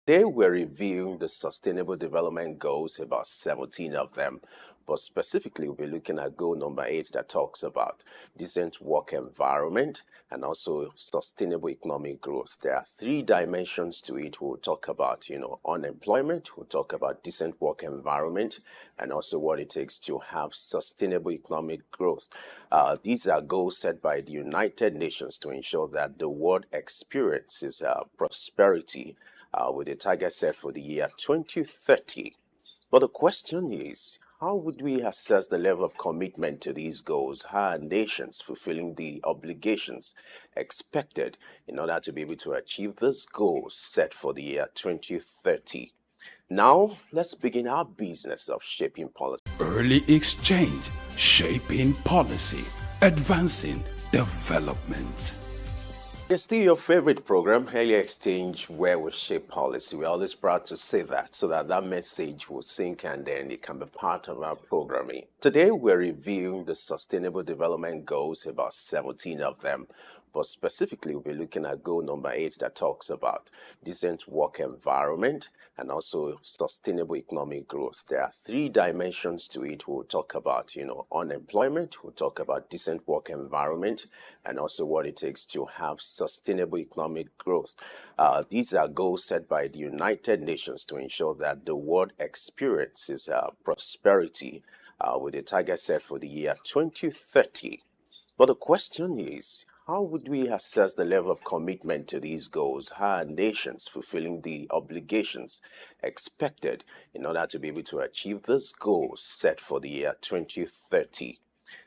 Today we're reviewing the Sustainable Development Goals, about 17 of them. But specifically, we'll be looking at goal number 8 that talks about decent work environment and also sustainable economic growth. There are 3 dimensions to it. We'll talk about, unemployment, we'll talk about decent work environment, and also what it takes to have sustainable economic growth. These are goals set by the United Nations to ensure that the world experiences prosperity with a target set for the year 2030. But the question is, how would we assess the level of commitment to these goals? How are nations fulfilling the obligations expected in order to be able to achieve these goals set for the year 2030? Now, let's begin our business of shaping policy. Early exchange, shaping policy, advancing development. It's still your favorite program, Early Exchange, where we shape policy. We're always proud to say that so that that message will sink and then it can be part of our programming. Today, we're reviewing the Sustainable Development Goals, about 17 of them. But specifically, we'll be looking at goal number 8 that talks about decent work environment and also sustainable economic growth. There are 3 dimensions to it. We'll talk about, unemployment, we'll talk about decent work environment, and also what it takes to have sustainable economic growth. These are goals set by the United Nations to ensure that the world experiences prosperity with a target set for the year 2030. But the question is, how would we assess the level of commitment to these goals? How are nations fulfilling the obligations expected in order to be able to achieve these goals set for the year 2030?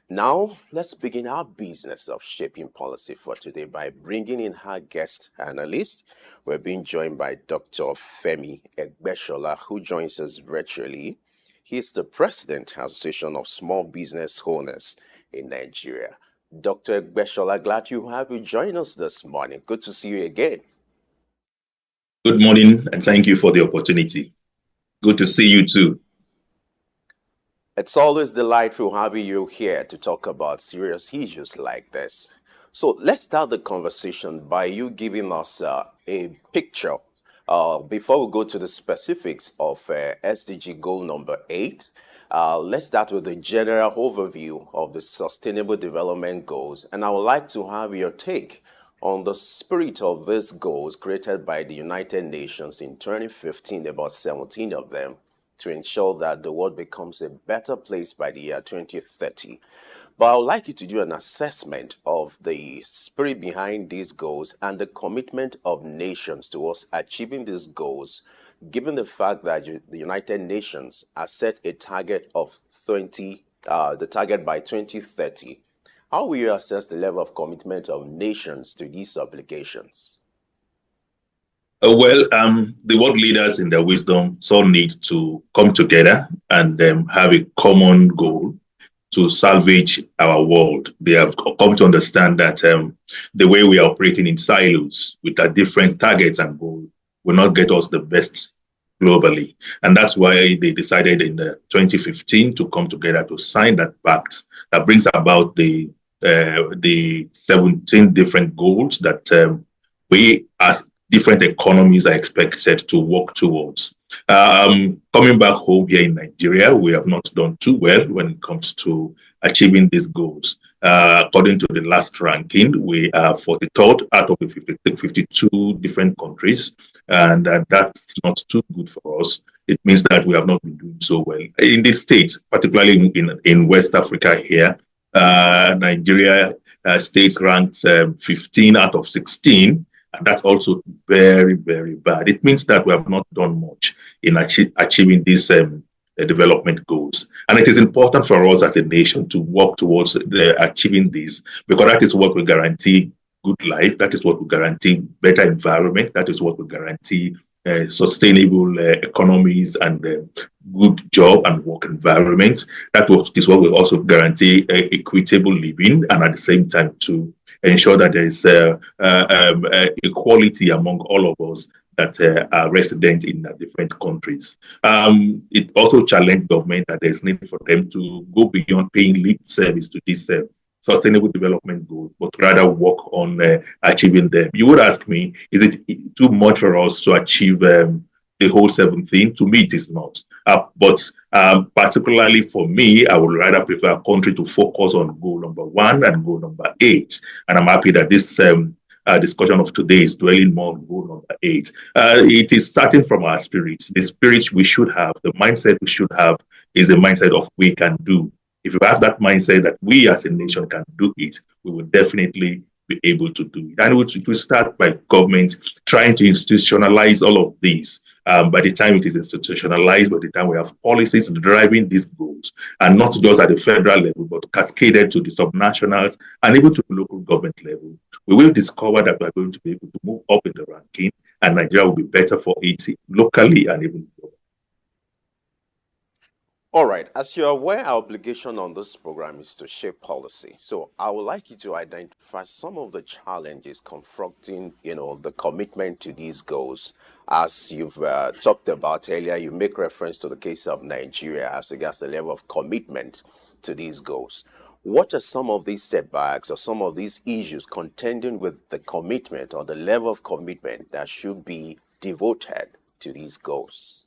Now, let's begin our business of shaping policy for today by bringing in our guest analyst. We're being joined by Dr. Femi Egbeshola, who joins us virtually. He is the President, Association of Small Business Owners in Nigeria. Dr. Egbeshola, glad to have you join us this morning. Good to see you again. Good morning, and thank you for the opportunity. Good to see you too. It's always delightful having you here to talk about serious issues like this. So let's start the conversation by you giving us a picture before we go to the specifics of SDG Goal number 8. Let's start with a general overview of the Sustainable Development Goals, and I would like to have your take on the spirit of these goals created by the United Nations in 2015, about 17 of them, to ensure that the world becomes a better place by the year 2030. But I would like you to do an assessment of the spirit behind these goals and the commitment of nations towards achieving these goals, given the fact that the United Nations has set a target of the target by 2030. How will you assess the level of commitment of nations to these obligations? The world leaders in their wisdom saw need to come together and have a common goal to salvage our world. They have come to understand that the way we are operating in silos with our different targets and goals will not get us the best globally. And that's why they decided in 2015 to come together to sign that pact that brings about the 17 different goals that we as different economies are expected to work towards. Coming back home here in Nigeria, we have not done too well when it comes to achieving these goals. According to the last ranking, we are 43rd out of the 52 different countries, and that's not too good for us. It means that we have not been doing so well. In the States, particularly in West Africa here, Nigeria states ranked 15 out of 16, and that's also very, very bad. It means that we have not done much in achieving these development goals. And it is important for us as a nation to work towards achieving this, because that is what will guarantee good life, that is what will guarantee better environment, that is what will guarantee sustainable economies and good job and work environments. That is what will also guarantee equitable living, and at the same time to ensure that there is equality among all of us that are resident in different countries. It also challenged government that there's need for them to go beyond paying lip service to this sustainable development goals, but rather work on achieving them. You would ask me, is it too much for us to achieve the whole 17. To me, it is not. But particularly for me, I would rather prefer a country to focus on goal number 1 and goal number 8. And I'm happy that this discussion of today is dwelling more on goal number 8. It is starting from our spirit. The spirit we should have, the mindset we should have is a mindset of we can do. If you have that mindset that we as a nation can do it, we will definitely be able to do it. And it will start by government trying to institutionalize all of these. By the time it is institutionalized, by the time we have policies driving these goals, and not just at the federal level, but cascaded to the subnationals and even to the local government level, we will discover that we are going to be able to move up in the ranking, and Nigeria will be better for it locally and even globally. All right, as you're aware, our obligation on this program is to shape policy. So I would like you to identify some of the challenges confronting, the commitment to these goals. As you've talked about earlier, you make reference to the case of Nigeria as regards the level of commitment to these goals. What are some of these setbacks or some of these issues contending with the commitment or the level of commitment that should be devoted to these goals?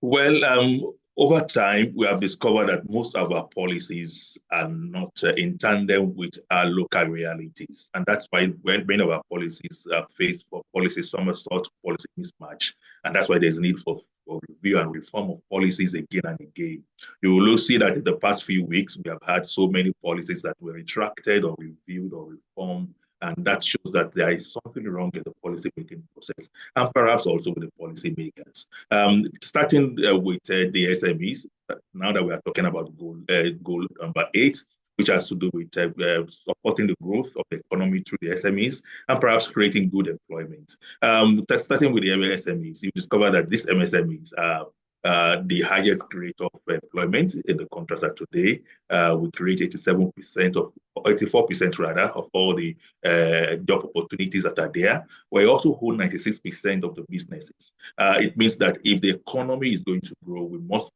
Well, over time, we have discovered that most of our policies are not in tandem with our local realities. And that's why when many of our policies are faced for policy somersault, policy mismatch. And that's why there's need for review and reform of policies again and again. You will see that in the past few weeks, we have had so many policies that were retracted or reviewed or reformed. And that shows that there is something wrong in the policy making process and perhaps also with the policy makers. Starting with the SMEs, now that we are talking about goal number 8, which has to do with supporting the growth of the economy through the SMEs and perhaps creating good employment. Starting with the MSMEs, you discover that these MSMEs are the highest rate of employment in the country today. We create 87% of 84% rather of all the job opportunities that are there. We also hold 96% of the businesses. It means that if the economy is going to grow, we must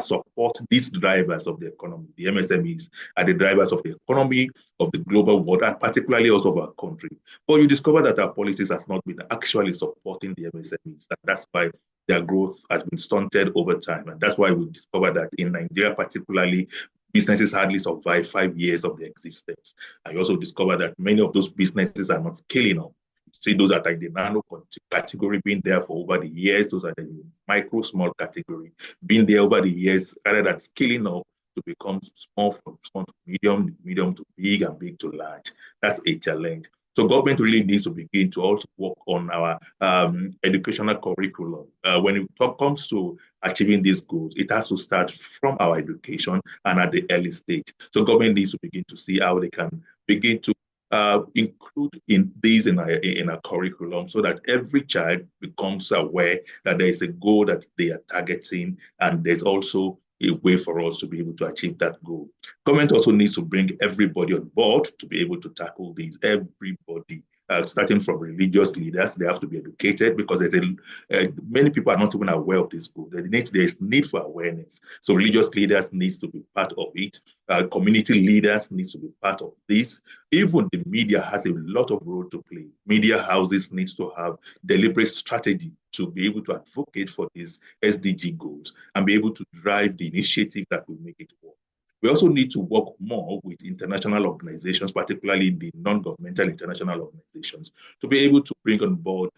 support these drivers of the economy. The MSMEs are the drivers of the economy, of the global world, and particularly also of our country. But you discover that our policies have not been actually supporting the MSMEs. And that's why their growth has been stunted over time. And that's why we discovered that in Nigeria, particularly, businesses hardly survive 5 years of their existence. And you also discover that many of those businesses are not scaling up. See those that are in the nano category being there for over the years, those are the micro, small category, being there over the years rather than scaling up to become small from small to medium, medium to big, and big to large. That's a challenge. So government really needs to begin to also work on our educational curriculum. When it comes to achieving these goals, it has to start from our education and at the early stage. So government needs to begin to see how they can begin to include in these in our curriculum so that every child becomes aware that there is a goal that they are targeting, and there's also a way for us to be able to achieve that goal. Government also needs to bring everybody on board to be able to tackle these. Everybody, starting from religious leaders, they have to be educated because many people are not even aware of this goal. There is need for awareness. So religious leaders needs to be part of it. Community leaders needs to be part of this. Even the media has a lot of role to play. Media houses needs to have deliberate strategy to be able to advocate for these SDG goals and be able to drive the initiative that will make it work. We also need to work more with international organizations, particularly the non-governmental international organizations, to be able to bring on board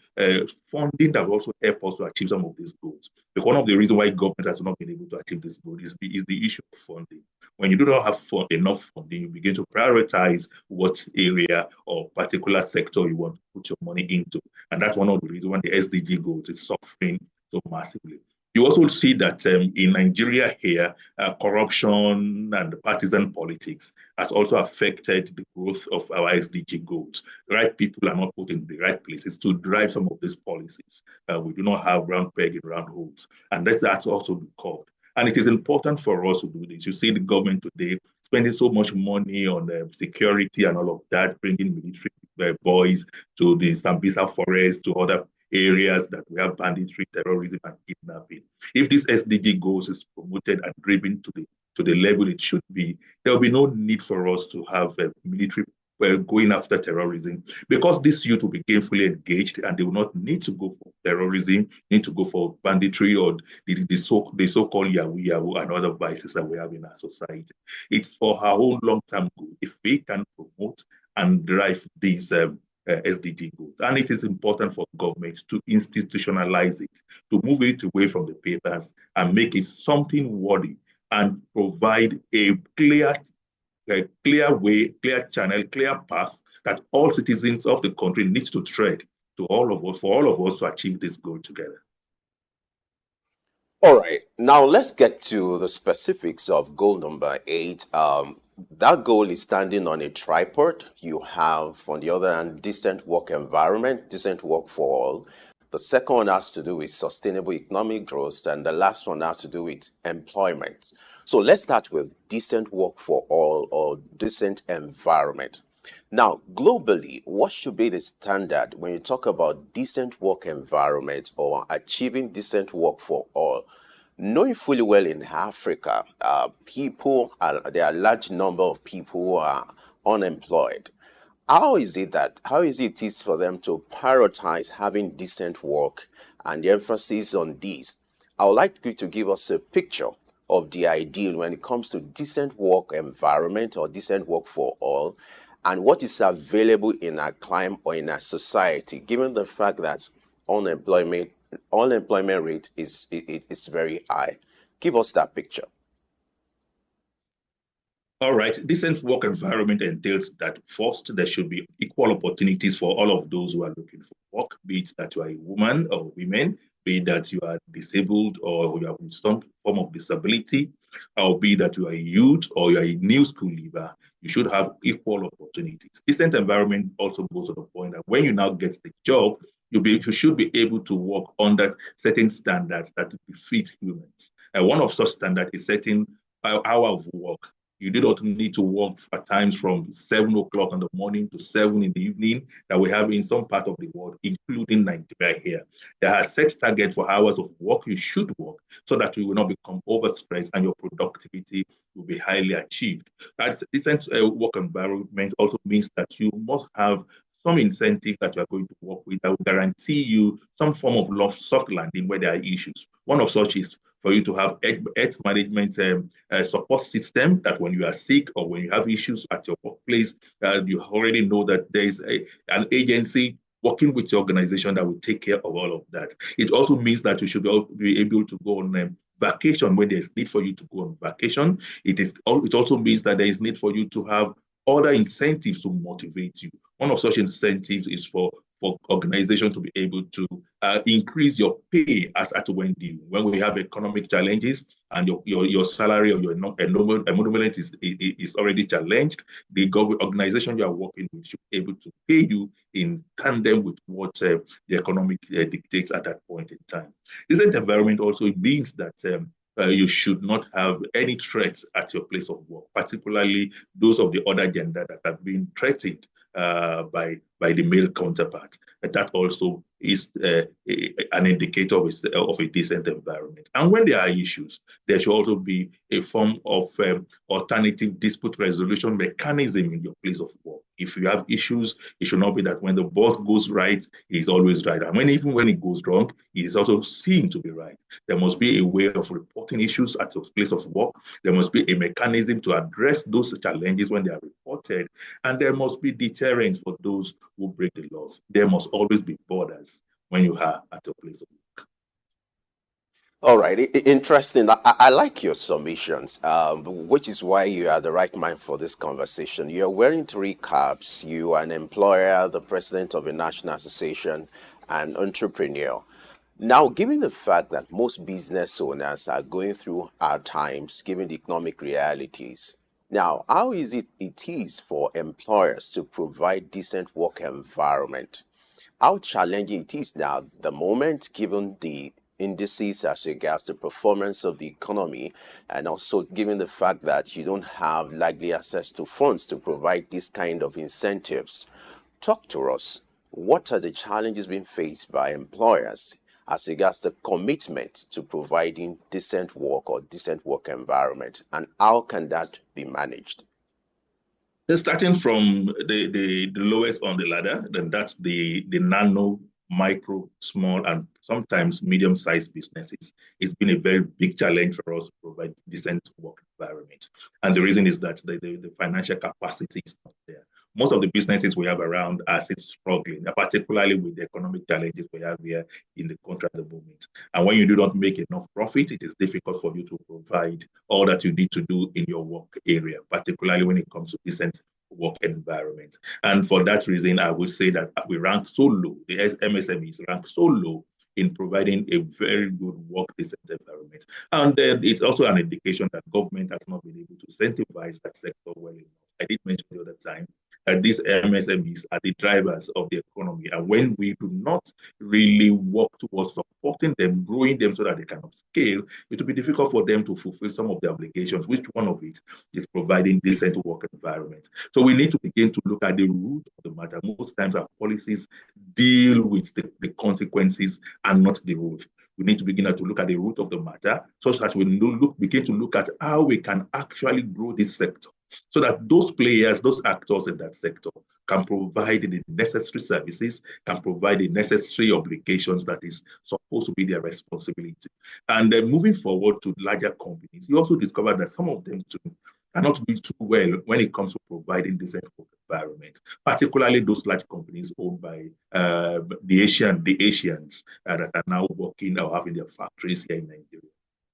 funding that will also help us to achieve some of these goals. Because one of the reasons why government has not been able to achieve this goal is the issue of funding. When you do not have enough funding, you begin to prioritize what area or particular sector you want to put your money into. And that's one of the reasons why the SDG goals is suffering so massively. You also see that in Nigeria here, corruption and partisan politics has also affected the growth of our SDG goals. The right people are not put in the right places to drive some of these policies. We do not have round peg in round holes. And this has also been called. And it is important for us to do this. You see the government today spending so much money on security and all of that, bringing military boys to the Sambisa forest, to other areas that we have banditry, terrorism, and kidnapping. If this SDG goals is promoted and driven to the level it should be, there will be no need for us to have military going after terrorism, because this youth will be gainfully engaged and they will not need to go for terrorism, need to go for banditry or the so-called Yahoo Yahoo and other vices that we have in our society. It's for our own long-term good if we can promote and drive these SDG goals. And it is important for government to institutionalize it, to move it away from the papers and make it something worthy and provide a clear way, clear channel, clear path that all citizens of the country needs to tread to all of us, for all of us to achieve this goal together. All right, now let's get to the specifics of goal number 8. That goal is standing on a tripod. You have, on the other hand, decent work environment, decent work for all. The second one has to do with sustainable economic growth, and the last one has to do with employment. So let's start with decent work for all or decent environment. Now, globally, what should be the standard when you talk about decent work environment or achieving decent work for all? Knowing fully well in Africa, there are a large number of people who are unemployed. How easy it is for them to prioritize having decent work and the emphasis on this? I would like you to give us a picture of the ideal when it comes to decent work environment or decent work for all, and what is available in our climate or in our society, given the fact that unemployment unemployment rate is very high. Give us that picture. All right, decent work environment entails that first, there should be equal opportunities for all of those who are looking for work, be it that you are a woman or women, be it that you are disabled or you have some form of disability, or be it that you are a youth or you are a new school leaver. You should have equal opportunities. Decent environment also goes to the point that when you now get the job, you should be able to work under certain standards that befit humans. And one of such standards is certain hour of work. You do not need to work at times from 7 o'clock in the morning to 7 in the evening that we have in some part of the world, including Nigeria here. There are set targets for hours of work you should work so that you will not become overstressed and your productivity will be highly achieved. That decent work environment also means that you must have some incentive that you are going to work with that will guarantee you some form of soft landing where there are issues. One of such is for you to have health management support system that when you are sick or when you have issues at your workplace, you already know that there is an agency working with your organization that will take care of all of that. It also means that you should be able to go on vacation when there's need for you to go on vacation. It also means that there is need for you to have other incentives to motivate you. One of such incentives is for organization to be able to increase your pay as at when due. When we have economic challenges and your salary or your emolument is already challenged, the organization you are working with should be able to pay you in tandem with what the economic dictates at that point in time. Decent environment also means that you should not have any threats at your place of work, particularly those of the other gender that have been threatened by the male counterpart. And that also is an indicator of a decent environment. And when there are issues, there should also be a form of alternative dispute resolution mechanism in your place of work. If you have issues, it should not be that when the boss goes right, he's always right. And even when it goes wrong, it is also seen to be right. There must be a way of reporting issues at your place of work. There must be a mechanism to address those challenges when they are reported. And there must be deterrence for those who break the laws. There must always be borders when you are at your place of work. All right, interesting. I like your submissions, which is why you are the right man for this conversation. You're wearing three caps. You are an employer, the president of a national association, and entrepreneur. Now, given the fact that most business owners are going through hard times, given the economic realities, now, how easy it is for employers to provide decent work environment? How challenging it is now, the moment, given the indices as regards the performance of the economy, and also given the fact that you don't have likely access to funds to provide this kind of incentives. Talk to us. What are the challenges being faced by employers as regards the commitment to providing decent work or decent work environment, and how can that be managed? Starting from the lowest on the ladder, then that's the nano, micro, small, and sometimes medium-sized businesses. It's been a very big challenge for us to provide decent work environment. And the reason is that the financial capacity is not there. Most of the businesses we have around are still struggling, particularly with the economic challenges we have here in the country at the moment. And when you do not make enough profit, it is difficult for you to provide all that you need to do in your work area, particularly when it comes to decent work environment. And for that reason, I would say that we rank so low, the MSMEs rank so low in providing a very good work decent environment. And then it's also an indication that government has not been able to incentivize that sector well enough. I did mention the other time that these MSMEs are the drivers of the economy. And when we do not really work towards supporting them, growing them so that they can upscale, it will be difficult for them to fulfill some of their obligations, which one of it is providing decent work environment. So we need to begin to look at the root of the matter. Most times our policies deal with the consequences and not the root. We need to begin to look at the root of the matter, such that we begin to look at how we can actually grow this sector, so that those players, those actors in that sector can provide the necessary services, can provide the necessary obligations that is supposed to be their responsibility. And then moving forward to larger companies, you also discover that some of them too are not doing too well when it comes to providing decent work environment, particularly those large companies owned by the Asians that are now working or having their factories here in Nigeria.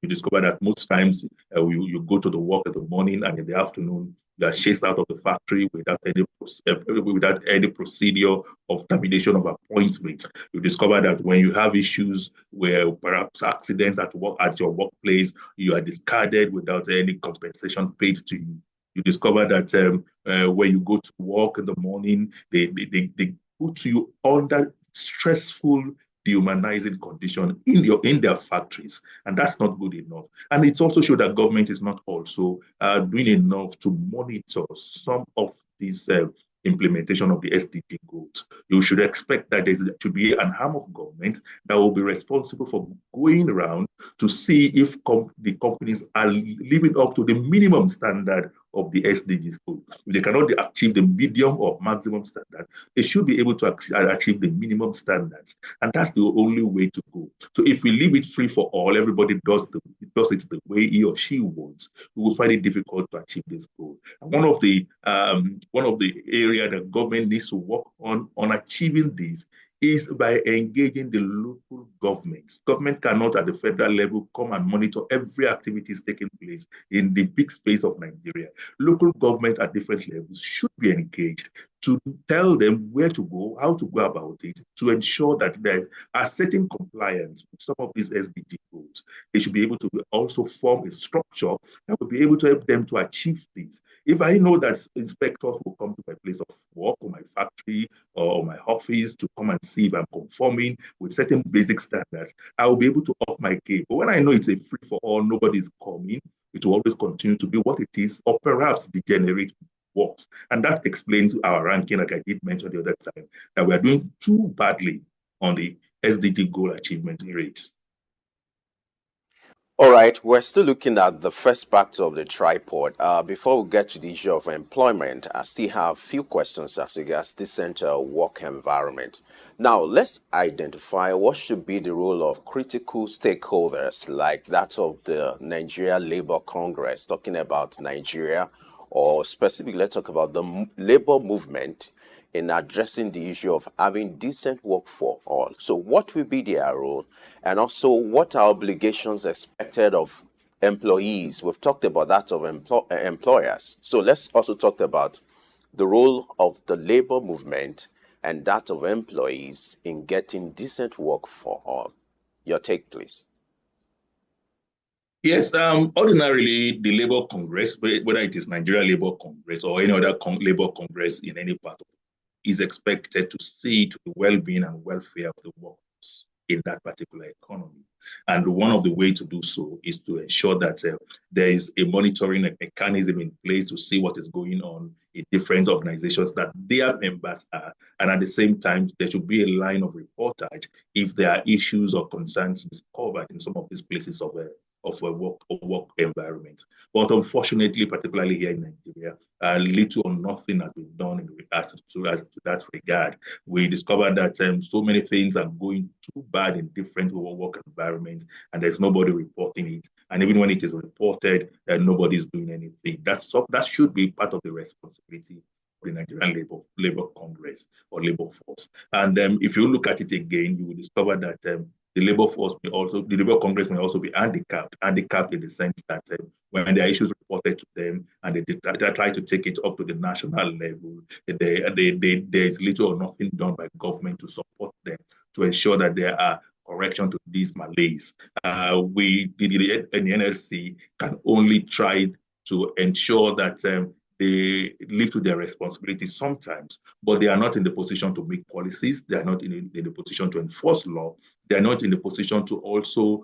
You discover that most times you go to the work in the morning, and in the afternoon you are chased out of the factory without any procedure of termination of appointment. You discover that when you have issues where perhaps accidents at work, at your workplace, you are discarded without any compensation paid to you. You discover that when you go to work in the morning, they put you under stressful, dehumanizing condition in their factories, and that's not good enough. And it's also shown that government is not also doing enough to monitor some of these implementation of the SDG goals. You should expect that there should be an arm of government that will be responsible for going around to see if the companies are living up to the minimum standard of the SDGs goal. If they cannot achieve the medium or maximum standard, they should be able to achieve the minimum standards. And that's the only way to go. So if we leave it free for all, everybody does it the way he or she wants, we will find it difficult to achieve this goal. And one of the area that government needs to work on achieving this is by engaging the local governments. Government cannot at the federal level come and monitor every activity taking place in the big space of Nigeria. Local government at different levels should be engaged to tell them where to go, how to go about it, to ensure that there are certain compliance with some of these SDG goals. They should be able to also form a structure that will be able to help them to achieve this. If I know that inspectors will come to my place of work or my factory or my office to come and see if I'm conforming with certain basic standards, I will be able to up my game. But when I know it's a free for all, nobody's coming, it will always continue to be what it is, or perhaps degenerate works. And that explains our ranking, like I did mention the other time, that we are doing too badly on the SDG goal achievement rates. All right, we're still looking at the first part of the tripod. Before we get to the issue of employment, I still have a few questions as regards decent work environment. Now, let's identify what should be the role of critical stakeholders like that of the Nigeria Labour Congress, talking about Nigeria, or specifically, let's talk about the labor movement in addressing the issue of having decent work for all. So what will be their role? And also, what are obligations expected of employees? We've talked about that of employers. So let's also talk about the role of the labor movement and that of employees in getting decent work for all. Your take, please. Yes, ordinarily, the Labour Congress, whether it is Nigeria Labour Congress or any other Labour Congress in any part of it, is expected to see to the well-being and welfare of the workers in that particular economy. And one of the ways to do so is to ensure that there is a monitoring mechanism in place to see what is going on in different organizations that their members are. And at the same time, there should be a line of reportage if there are issues or concerns discovered in some of these places of of a work environment. But unfortunately, particularly here in Nigeria, little or nothing has been done as to that regard. We discovered that so many things are going too bad in different work environments, and there's nobody reporting it. And even when it is reported, nobody's doing anything. That should be part of the responsibility of the Nigerian Labor Congress or Labor Force. And if you look at it again, you will discover that the Labour Congress may also be handicapped in the sense that when there are issues reported to them and they try to take it up to the national level, there is little or nothing done by government to support them to ensure that there are correction to these malaise. We, the NLC, can only try to ensure that they live to their responsibilities sometimes, but they are not in the position to make policies. They are not in the position to enforce law. They are not in the position to also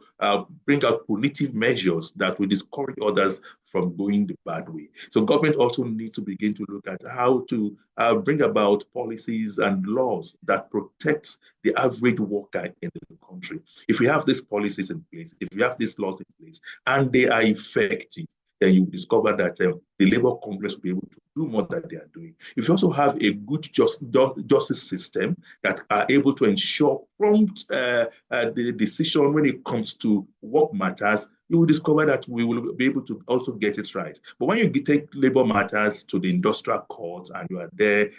bring out punitive measures that will discourage others from going the bad way. So government also needs to begin to look at how to bring about policies and laws that protect the average worker in the country. If we have these policies in place, if we have these laws in place, and they are effective, then you discover that the Labour Congress will be able to do more than they are doing. If you also have a good justice system that are able to ensure prompt the decision when it comes to work matters, you will discover that we will be able to also get it right. But when you take labor matters to the industrial court and you are there,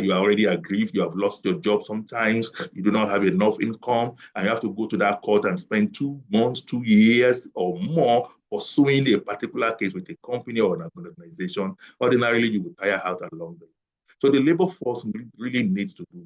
you are already aggrieved, you have lost your job sometimes, you do not have enough income, and you have to go to that court and spend 2 months, 2 years or more pursuing a particular case with a company or an organization, ordinarily you will tire out along the way. So the labor force really needs to do.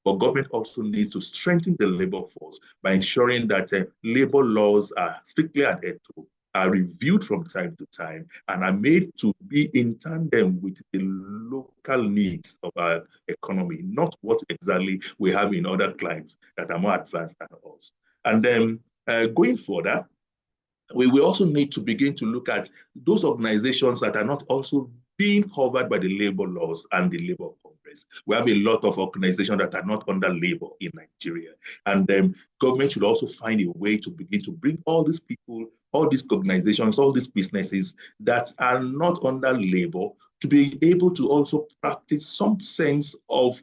But government also needs to strengthen the labor force by ensuring that labor laws are strictly adhered to, are reviewed from time to time, and are made to be in tandem with the local needs of our economy, not what exactly we have in other climes that are more advanced than us. And then going further, we will also need to begin to look at those organizations that are not also being covered by the labor laws and the Labor Congress. We have a lot of organizations that are not under labor in Nigeria. And government should also find a way to begin to bring all these people, all these organizations, all these businesses that are not under labor to be able to also practice some sense of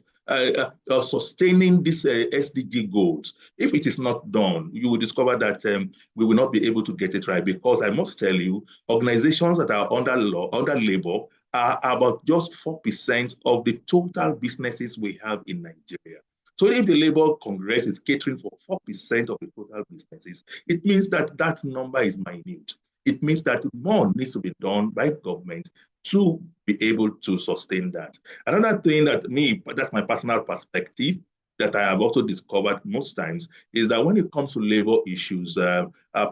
sustaining these SDG goals. If it is not done, you will discover that we will not be able to get it right, because I must tell you, organizations that are under labor are about just 4% of the total businesses we have in Nigeria. So if the Labour Congress is catering for 4% of the total businesses, it means that that number is minute. It means that more needs to be done by government to be able to sustain that. Another thing that's my personal perspective, that I have also discovered most times, is that when it comes to labor issues,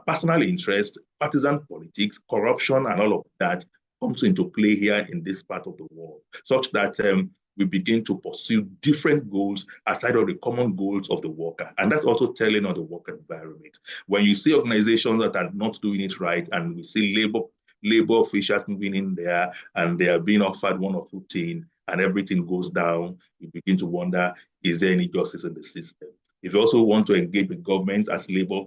personal interest, partisan politics, corruption, and all of that comes into play here in this part of the world, such that we begin to pursue different goals aside of the common goals of the worker. And that's also telling on the work environment. When you see organizations that are not doing it right, and we see labor officials moving in there and they are being offered one or two things and everything goes down, you begin to wonder, is there any justice in the system? If you also want to engage with government as Labor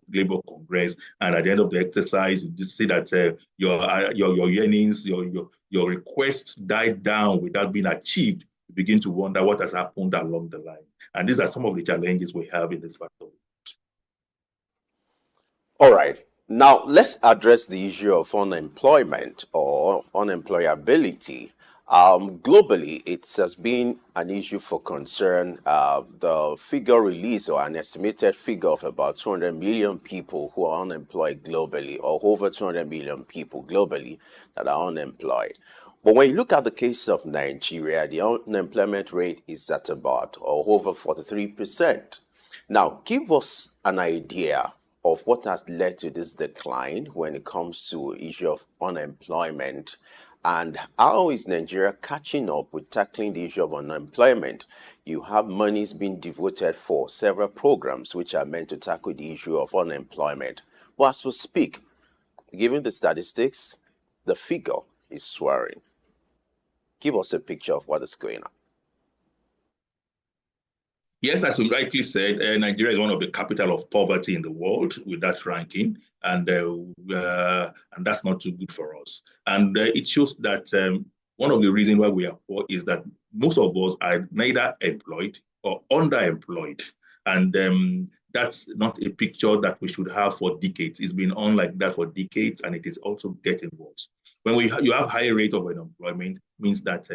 Congress, and at the end of the exercise, you just see that your yearnings, your requests died down without being achieved, you begin to wonder what has happened along the line. And these are some of the challenges we have in this factor. All right. Now, let's address the issue of unemployment or unemployability. Globally, it has been an issue for concern. The figure released, or an estimated figure of about 200 million people who are unemployed globally, or over 200 million people globally that are unemployed. But when you look at the case of Nigeria, the unemployment rate is at about or over 43%. Now, give us an idea of what has led to this decline when it comes to issue of unemployment, and how is Nigeria catching up with tackling the issue of unemployment? You have monies being devoted for several programs which are meant to tackle the issue of unemployment. But as we speak, given the statistics, the figure is soaring. Give us a picture of what is going on. Yes, as you rightly said, Nigeria is one of the capital of poverty in the world with that ranking, and that's not too good for us. And it shows that one of the reasons why we are poor is that most of us are neither employed or underemployed, and that's not a picture that we should have for decades. It's been on like that for decades, and it is also getting worse. When you have high rate of unemployment, means that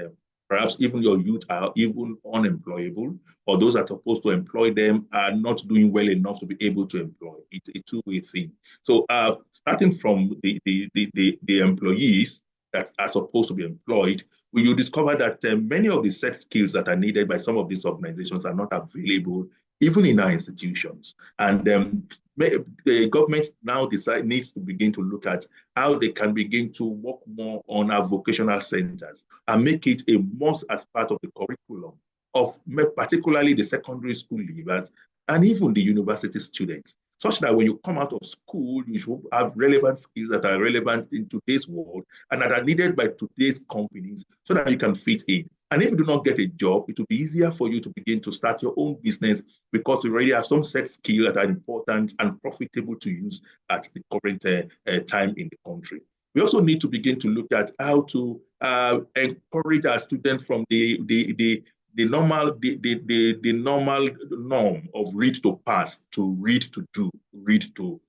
perhaps even your youth are even unemployable, or those that are supposed to employ them are not doing well enough to be able to employ. It's a two-way thing. So starting from the employees that are supposed to be employed, you discover that many of the set skills that are needed by some of these organizations are not available even in our institutions. And the government now needs to begin to look at how they can begin to work more on our vocational centers and make it a must as part of the curriculum of particularly the secondary school leavers and even the university students, such that when you come out of school, you should have relevant skills that are relevant in today's world and that are needed by today's companies so that you can fit in. And if you do not get a job, it will be easier for you to begin to start your own business because you already have some set skills that are important and profitable to use at the current time in the country. We also need to begin to look at how to encourage our students from the normal norm of read to pass to read to do, read to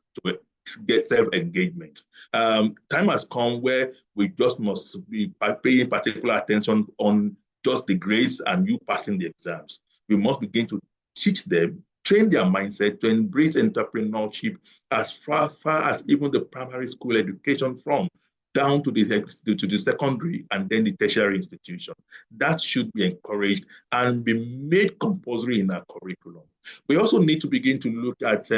get self-engagement. Time has come where we just must be paying particular attention on just the grades and you passing the exams. We must begin to teach them, train their mindset to embrace entrepreneurship as far as even the primary school education from down to the secondary and then the tertiary institution. That should be encouraged and be made compulsory in our curriculum. We also need to begin to look at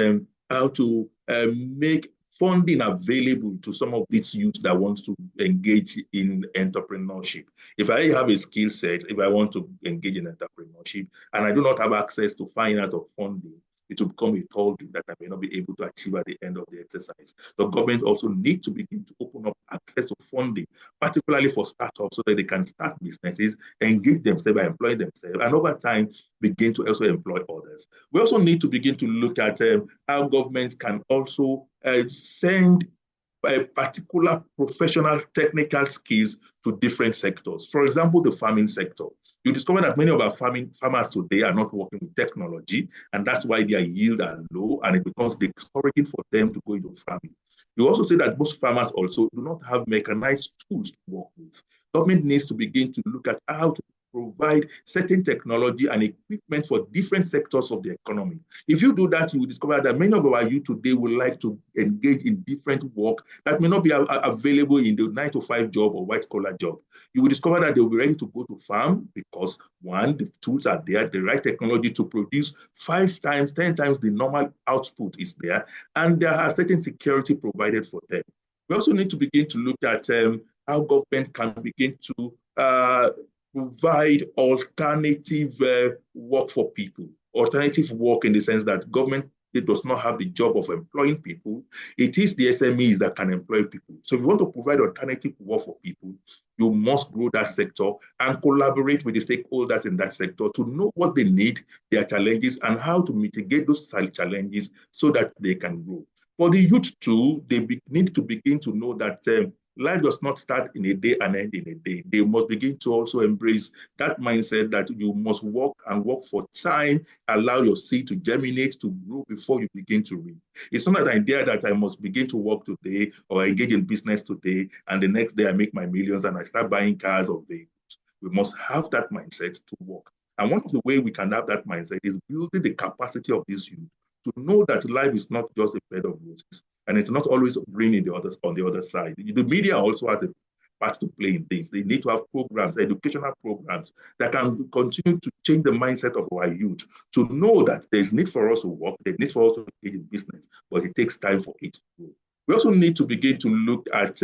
how to make funding available to some of these youth that want to engage in entrepreneurship. If I have a skill set, if I want to engage in entrepreneurship and I do not have access to finance or funding, it will become a tall dream that I may not be able to achieve at the end of the exercise. The government also needs to begin to open up access to funding, particularly for startups, so that they can start businesses, engage themselves by employing themselves, and over time begin to also employ others. We also need to begin to look at how governments can also send particular professional technical skills to different sectors. For example, the farming sector. You discover that many of our farmers today are not working with technology, and that's why their yield are low, and it becomes discouraging for them to go into farming. You also see that most farmers also do not have mechanized tools to work with. Government needs to begin to look at how to provide certain technology and equipment for different sectors of the economy. If you do that, you will discover that many of our youth today would like to engage in different work that may not be available in the 9-to-5 job or white-collar job. You will discover that they will be ready to go to farm because, one, the tools are there, the right technology to produce 5 times, 10 times the normal output is there, and there are certain security provided for them. We also need to begin to look at how government can begin to provide alternative work for people. Alternative work in the sense that government does not have the job of employing people. It is the SMEs that can employ people. So if you want to provide alternative work for people, you must grow that sector and collaborate with the stakeholders in that sector to know what they need, their challenges, and how to mitigate those challenges so that they can grow. For the youth too, they need to begin to know that life does not start in a day and end in a day. They must begin to also embrace that mindset that you must work and work for time, allow your seed to germinate, to grow before you begin to reap. It's not an idea that I must begin to work today or engage in business today, and the next day I make my millions and I start buying cars or vehicles. We must have that mindset to work. And one of the ways we can have that mindset is building the capacity of this youth to know that life is not just a bed of roses. And it's not always green on the other side. The media also has a part to play in this. They need to have programs, educational programs that can continue to change the mindset of our youth to know that there's need for us to work, there's need for us to engage in business, but it takes time for it to grow. We also need to begin to look at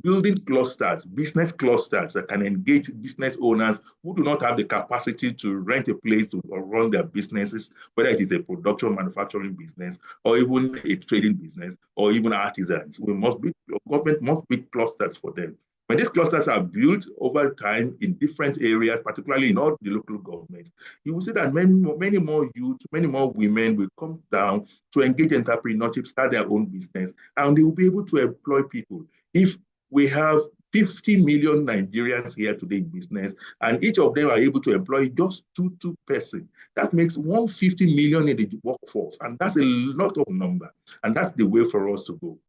building clusters, business clusters that can engage business owners who do not have the capacity to rent a place to run their businesses, whether it is a production manufacturing business or even a trading business or even artisans. Government must build clusters for them. When these clusters are built over time in different areas, particularly in all the local governments, you will see that many more youth, many more women will come down to engage in entrepreneurship, start their own business, and they will be able to employ people. If we have 50 million Nigerians here today in business, and each of them are able to employ just two persons. That makes 150 million in the workforce, and that's a lot of number, and that's the way for us to go.